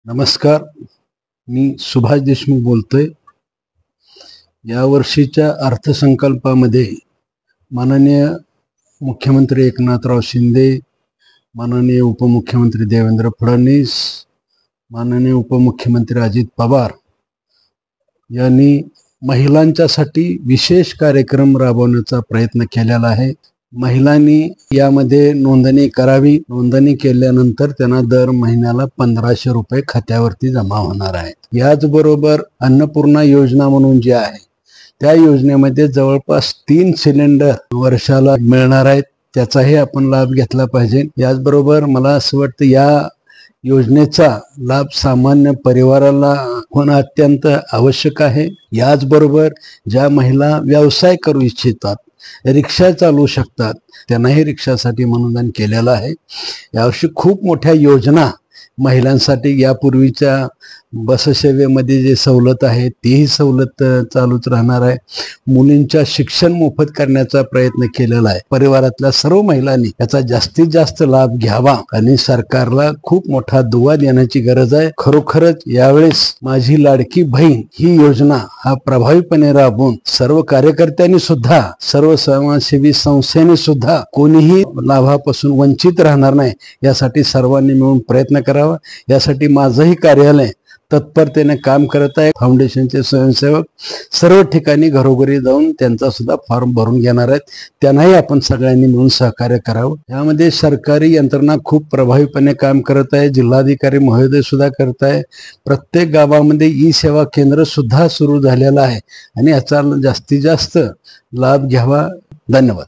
नमस्कार, मी सुभाष देशमुख बोलतोय। या वर्षीच्या अर्थसंकल्पामध्ये माननीय मुख्यमंत्री एकनाथराव शिंदे, माननीय उपमुख्यमंत्री देवेंद्र फडणवीस, माननीय उपमुख्यमंत्री अजित पवार यांनी महिलांच्यासाठी विशेष कार्यक्रम राबवण्याचा प्रयत्न केलेला आहे। महिलांनी यामध्ये नोंदणी करावी। नोंदणी केल्यानंतर त्यांना दर महिन्याला 1500 रुपये खात्यावरती जमा होणार आहे। याचबरोबर अन्नपूर्णा योजना म्हणून जी आहे त्या योजनेमध्ये जवळपास 3 सिलेंडर वर्षाला मिळणार आहेत। त्याचाही आपण लाभ घेतला पाहिजे। याचबरोबर मला असं वाटतं या योजनेचा लाभ सामान्य परिवाराला होणं अत्यंत आवश्यक आहे। याचबरोबर ज्या महिला व्यवसाय करू इच्छितात, रिक्षा चालवू शकतात, त्यांनाही रिक्षासाठी मनोनयन केलेलं आहे। यावर्षी खूप मोठ्या योजना महिलांसाठी, यापूर्वीच्या बस सेवेमध्ये जे सवलत आहे तीही सवलत चालूच राहणार आहे। मुलींच्या शिक्षण मोफत करण्याचा प्रयत्न केलेला आहे। परिवारातल्या सर्व महिलांनी याचा जास्तीत जास्त लाभ घ्यावा आणि सरकारला खूप मोठा दुवा देण्याची गरज आहे। खरोखरच यावेळेस माझी लाडकी बहीण ही योजना हा प्रभावीपणे राबवून सर्व कार्यकर्त्यांनी सुद्धा, सर्व समाजसेवी संस्थांनी सुद्धा कोणीही लाभापासून वंचित राहणार नाही यासाठी सर्वांनी मिळून प्रयत्न करावा। यासाठी माझंही कार्यालय तत्परतेने काम करत आहे। फाउंडेशनचे स्वयंसेवक सर्व ठिकाणी घरोघरी जाऊन त्यांचा सुद्धा फॉर्म भरून घेणार आहेत। त्यांनाही आपण सगळ्यांनी मिळून सहकार्य करावं। यामध्ये सरकारी यंत्रणा खूप प्रभावीपणे काम करत आहे। जिल्हाधिकारी महोदय सुद्धा करत आहे। प्रत्येक गावामध्ये ई सेवा केंद्र सुद्धा सुरू झालेलं आहे आणि याचा जास्तीत जास्त लाभ घ्यावा। धन्यवाद।